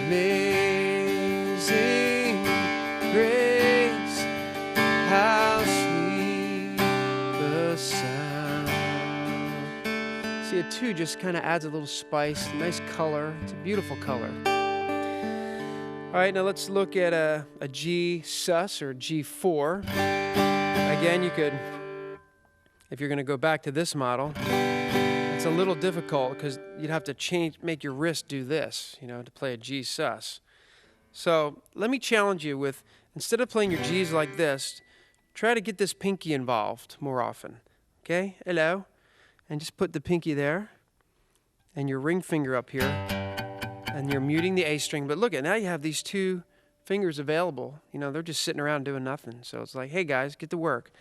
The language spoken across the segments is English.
Amazing grace, how sweet the sound. See, a 2 just kind of adds a little spice, nice color. It's a beautiful color. All right, now let's look at a G sus or G4. Again, you could, if you're going to go back to this model, it's a little difficult because you'd have to make your wrist do this, you know, to play a G sus. So let me challenge you with, instead of playing your G's like this, try to get this pinky involved more often. Okay, hello. And just put the pinky there and your ring finger up here. And you're muting the A string, but look at now you have these 2 fingers available. You know, they're just sitting around doing nothing. So it's like, hey guys, get to work.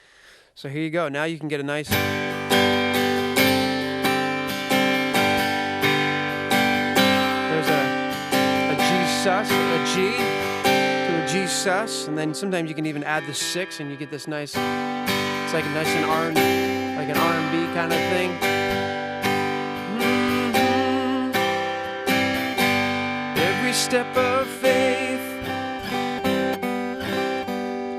So here you go. Now you can get a nice. There's a G sus, a G to a G sus, and then sometimes you can even add the 6, and you get this nice. It's like a nice and like an R&B kind of thing. Step of faith.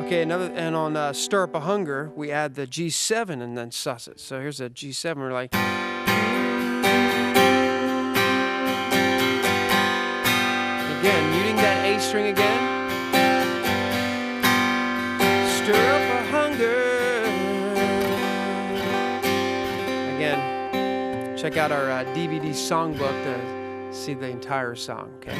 Okay, and on Stir Up a Hunger, we add the G7 and then sus it. So here's a G7. We're like. Again, muting that A string again. Stir up a hunger. Again, check out our DVD songbook to see the entire song, okay?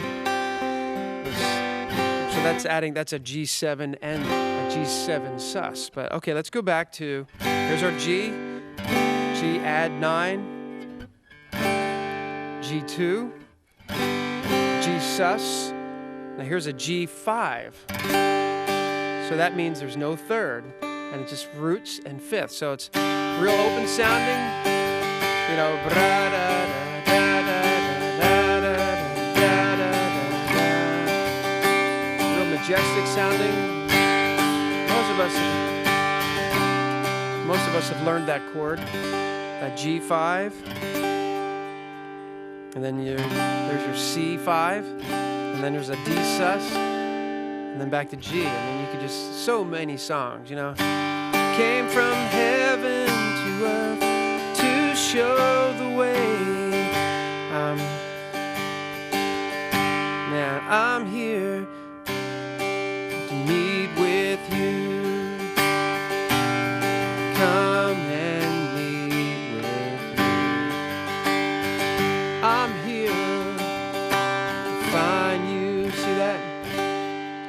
So that's a G7 and a G7 sus. But okay, let's go back to, here's our G, G add 9, G2, G sus. Now here's a G5. So that means there's no third, and it's just roots and fifth. So it's real open sounding, you know, majestic sounding. Most of us have learned that chord, that G5, and then there's your C5, and then there's a D sus, and then back to G. I mean, you could just, so many songs, you know. Came from heaven to earth to show the way. Now I'm here meet with you. Come and meet with you. I'm here to find you. See that?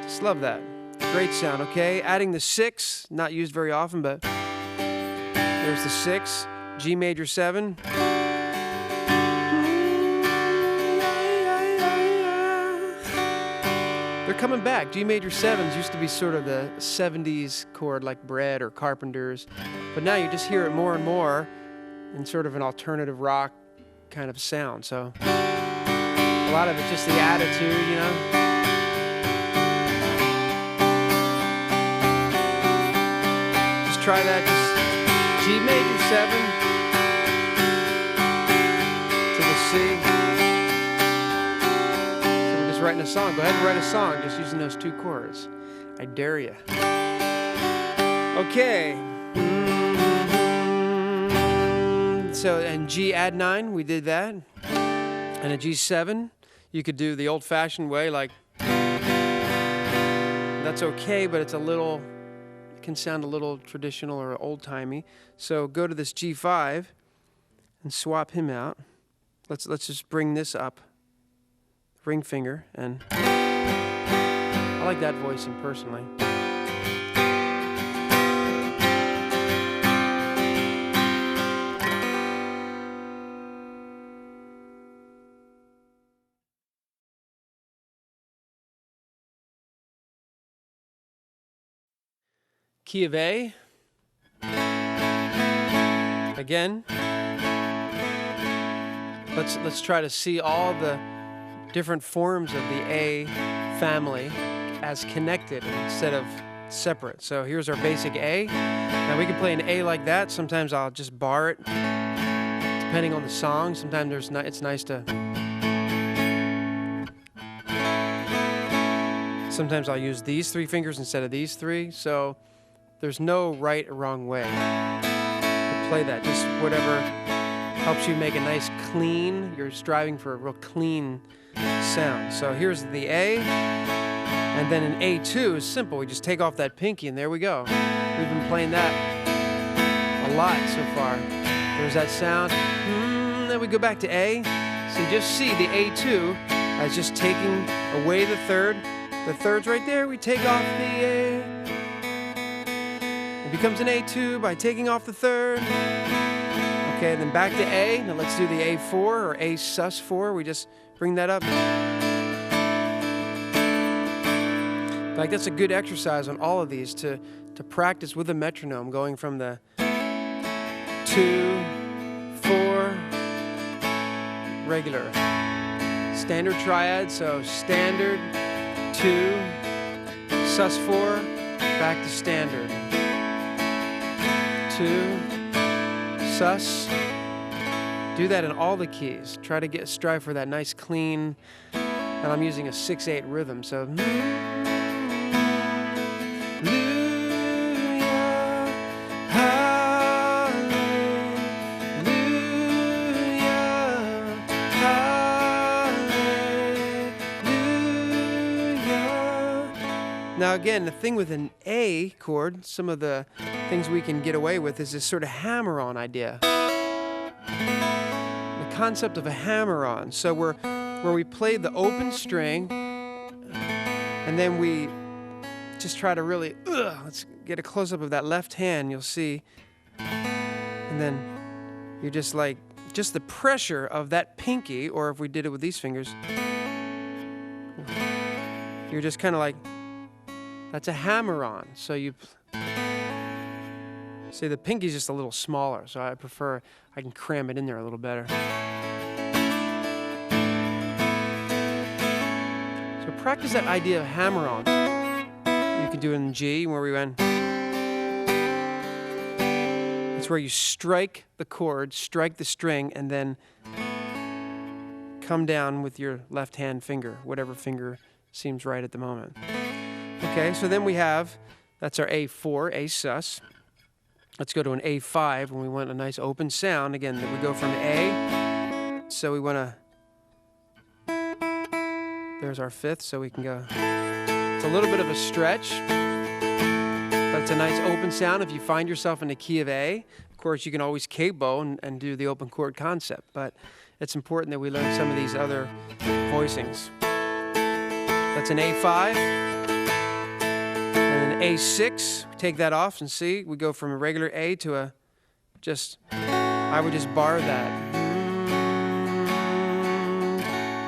Just love that. Great sound, okay? Adding the 6, not used very often, but there's the 6, G major 7. They're coming back. G major 7s used to be sort of the 70s chord like Bread or Carpenters, but now you just hear it more and more in sort of an alternative rock kind of sound. So a lot of it's just the attitude, you know. Just try that. Just G major 7 to the C. Writing a song. Go ahead and write a song just using those 2 chords. I dare you. Okay. So, and G add 9, we did that. And a G7, you could do the old-fashioned way, like. That's okay, but it's a little, it can sound a little traditional or old-timey. So go to this G5 and swap him out. Let's just bring this up. Ring finger, and I like that voicing personally. Key of A. Again. Let's try to see all the different forms of the A family as connected instead of separate. So here's our basic A. Now we can play an A like that. Sometimes I'll just bar it, depending on the song. Sometimes it's nice to Sometimes I'll use these 3 fingers instead of these 3, so there's no right or wrong way to play that. Just whatever helps you make a nice clean, you're striving for a real clean sound. So here's the A, and then an A2 is simple. We just take off that pinky and there we go. We've been playing that a lot so far. There's that sound. Then we go back to A. So you just see the A2 as just taking away the third. The third's right there. We take off the A. It becomes an A2 by taking off the third. Okay, then back to A. Now let's do the A4 or A sus4. We just bring that up. Like that's a good exercise on all of these to practice with a metronome, going from the 2, 4, regular. Standard triad, so standard, 2, sus4, back to standard. 2, sus. Do that in all the keys. Try to strive for that nice clean, and I'm using a 6/8 rhythm, so. Now again, the thing with an A chord, some of the things we can get away with is this sort of hammer-on idea. The concept of a hammer-on. So where we play the open string, and then we just try to really, let's get a close-up of that left hand, you'll see. And then you're just like, just the pressure of that pinky, or if we did it with these fingers, you're just kind of like, that's a hammer-on. So you see the pinky's just a little smaller, so I prefer, I can cram it in there a little better. So practice that idea of hammer-on. You can do it in G, where we went. It's where you strike the chord, strike the string, and then come down with your left hand finger, whatever finger seems right at the moment. Okay, so then we have, that's our A4, A sus. Let's go to an A5 when we want a nice open sound. Again, we go from A, so we want to, there's our 5th, so we can go, it's a little bit of a stretch, but it's a nice open sound. If you find yourself in the key of A, of course you can always capo and do the open chord concept, but it's important that we learn some of these other voicings. That's an A5. A6, take that off and see, we go from a regular A to a I would just bar that.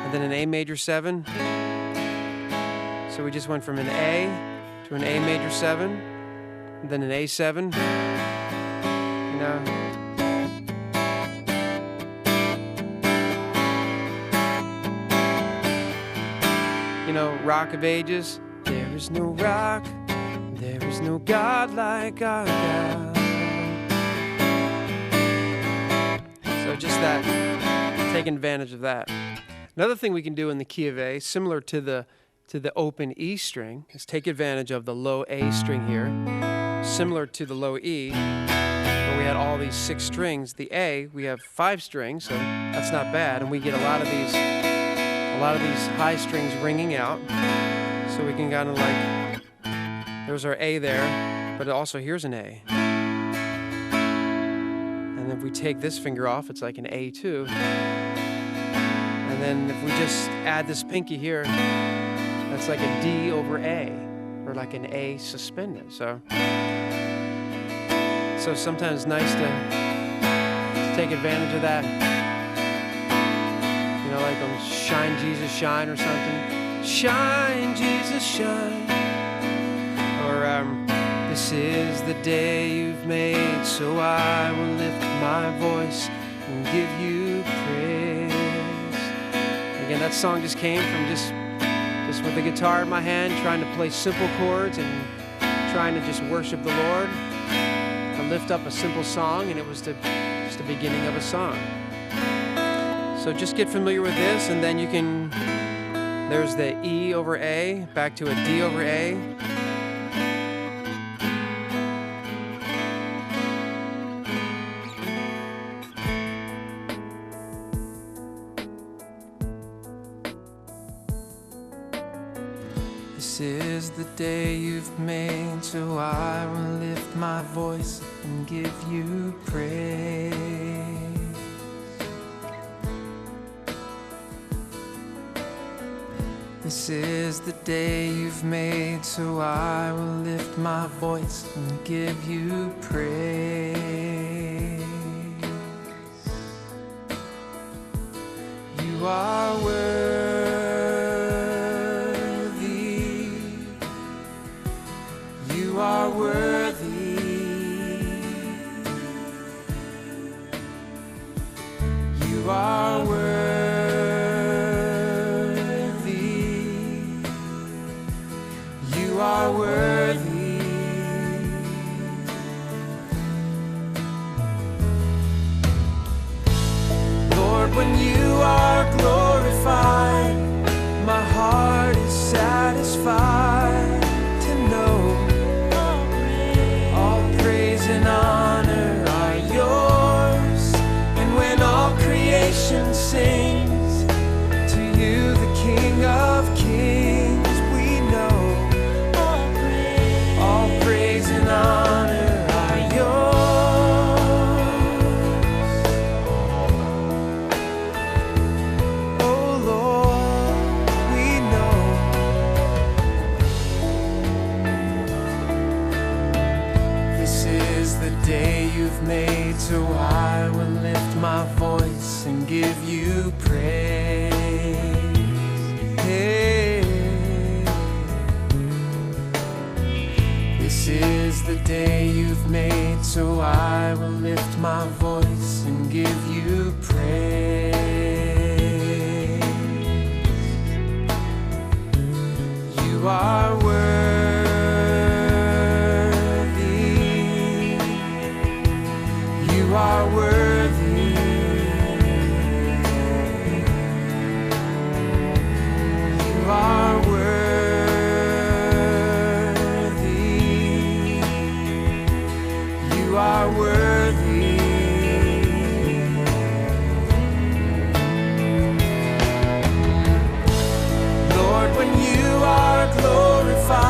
And then an A major 7. So we just went from an A to an A major 7, and then an A7, Rock of Ages. There is no rock, there is no God like our God. So just that, taking advantage of that. Another thing we can do in the key of A, similar to the open E string, is take advantage of the low A string here. Similar to the low E, where we had all these 6 strings. The A, we have 5 strings, so that's not bad, and we get a lot of these high strings ringing out. So we can kind of like, there's our A there, but also here's an A. And if we take this finger off, it's like an A2. And then if we just add this pinky here, that's like a D over A, or like an A suspended. So sometimes it's nice to take advantage of that. Like on Shine Jesus Shine or something. Shine Jesus Shine. Or this is the day you've made, so I will lift my voice and give you praise. Again, that song just came from just with the guitar in my hand, trying to play simple chords and trying to just worship the Lord, to lift up a simple song, and it was just the beginning of a song. So just get familiar with this, and then you can There's the E over A, back to a D over A. This is the day you've made, so I will lift my voice and give you praise. This is the day you've made, so I will lift my voice and give you praise. You are worthy. You are worthy. You are worthy. You are worthy. Lord, when you are glorified, my heart is satisfied to know all praise and honor are yours. And when all creation sings to you, the King of Kings, we know all praise and honor are yours. Oh Lord, we know this is the day you've made, so I will lift my voice and give you praise. Hey. This is the day you've made, so I will lift my voice and give you praise. You are worthy. You are worthy. You are worthy. You are worthy. Lord, when you are glorified,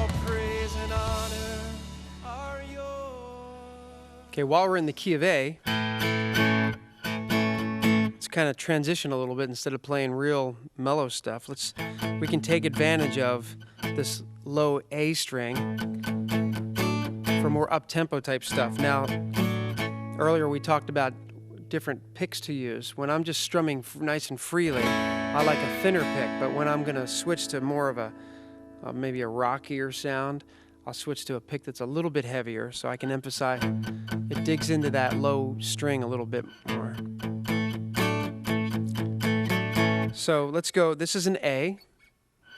all praise and honor are yours. Okay, while we're in the key of A, let's kind of transition a little bit. Instead of playing real mellow stuff, we can take advantage of this low A string for more up-tempo type stuff. Now, earlier we talked about different picks to use. When I'm just strumming nice and freely, I like a thinner pick, but when I'm going to switch to more of a maybe a rockier sound, I'll switch to a pick that's a little bit heavier so I can emphasize, it digs into that low string a little bit more. So let's go, this is an A,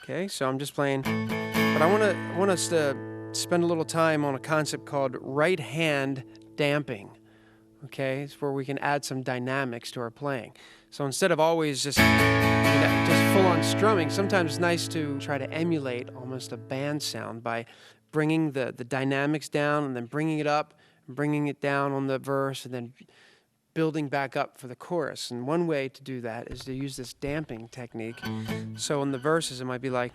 okay, so I'm just playing, but I want us to spend a little time on a concept called right hand damping. Okay, it's where we can add some dynamics to our playing. So instead of always just full-on strumming, sometimes it's nice to try to emulate almost a band sound by bringing the dynamics down and then bringing it up, and bringing it down on the verse, and then building back up for the chorus. And one way to do that is to use this damping technique. So in the verses, it might be like...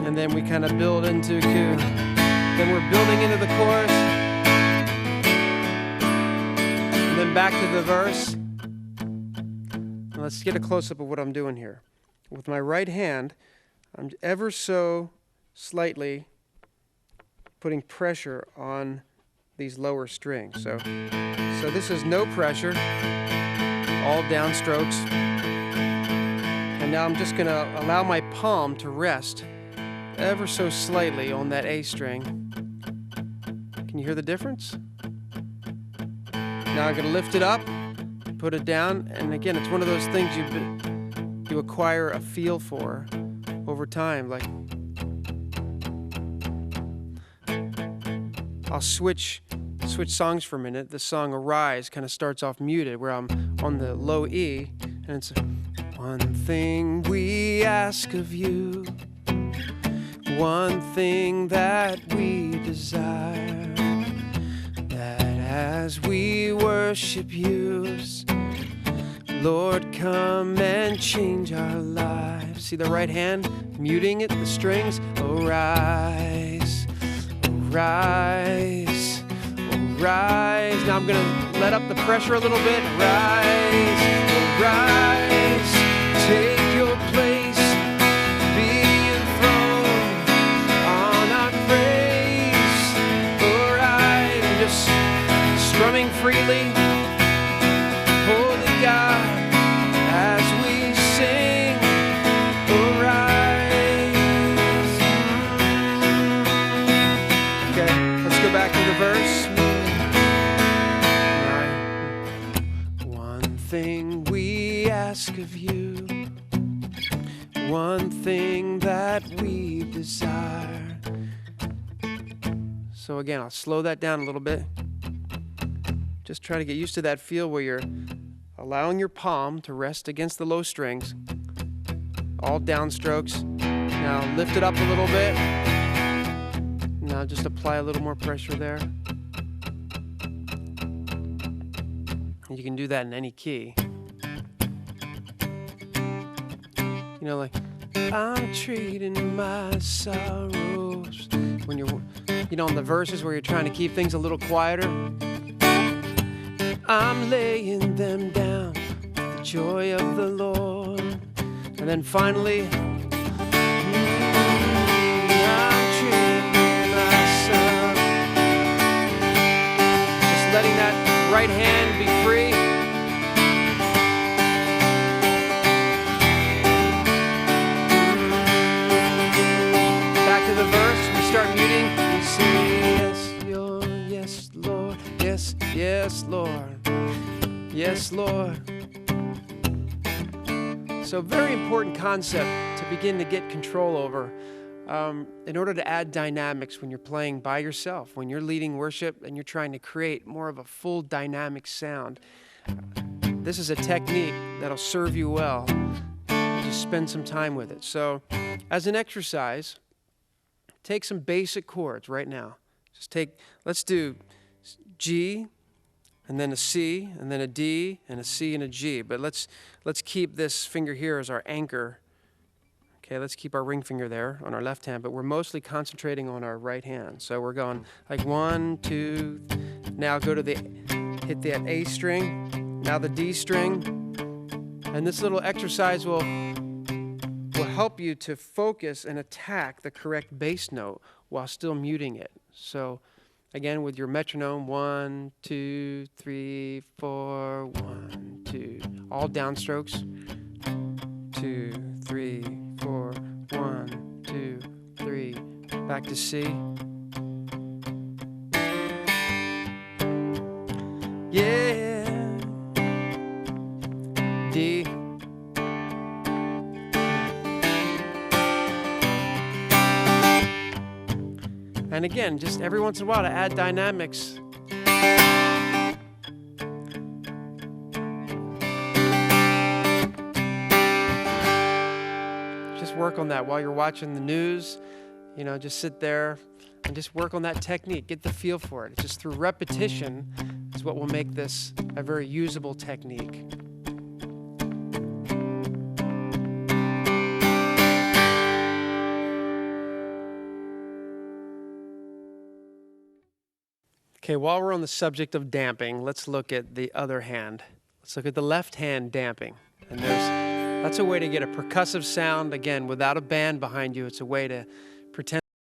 And then we kind of build into, then we're building into the chorus, and then back to the verse. And let's get a close-up of what I'm doing here. With my right hand, I'm ever so slightly putting pressure on these lower strings. So this is no pressure, all downstrokes. And now I'm just going to allow my palm to rest ever so slightly on that A string. Can you hear the difference? Now I'm going to lift it up, put it down, and again, it's one of those things you acquire a feel for over time. Like, I'll switch songs for a minute. The song Arise kind of starts off muted, where I'm on the low E, and it's one thing we ask of you, one thing that we desire, that as we worship you, Lord, come and change our lives. See the right hand muting it, the strings. Arise, arise, arise. Now I'm going to let up the pressure a little bit. Arise, arise, take your place. Strumming freely, holy God, as we sing, arise. Okay, let's go back to the verse. One thing we ask of you, one thing that we desire. So again, I'll slow that down a little bit. Just try to get used to that feel where you're allowing your palm to rest against the low strings. All downstrokes. Now lift it up a little bit. Now just apply a little more pressure there. You can do that in any key. You know, like, I'm trading my sorrows. When you're, you know, in the verses where you're trying to keep things a little quieter. I'm laying them down with the joy of the Lord. And then finally, I'm treating myself. Just letting that right hand be free. Back to the verse, we start muting. We say, yes, Lord, yes, yes, Lord. Yes, Lord. So very important concept to begin to get control over in order to add dynamics when you're playing by yourself, when you're leading worship and you're trying to create more of a full dynamic sound. This is a technique that'll serve you well. Just spend some time with it. So as an exercise, take some basic chords right now. Let's do G, and then a C, and then a D, and a C and a G. But let's keep this finger here as our anchor. Okay, let's keep our ring finger there on our left hand, but we're mostly concentrating on our right hand. So we're going like 1, 2, now go to hit that A string, now the D string. And this little exercise will help you to focus and attack the correct bass note while still muting it. So again, with your metronome, 1, 2, 3, 4, 1, 2, all downstrokes. 2, 3, 4, 1, 2, 3, back to C. Yeah. D. And again, just every once in a while to add dynamics. Just work on that while you're watching the news. You know, just sit there and just work on that technique. Get the feel for it. It's just through repetition is what will make this a very usable technique. Okay, while we're on the subject of damping, let's look at the other hand. Let's look at the left hand damping. And that's a way to get a percussive sound, again, without a band behind you. It's a way to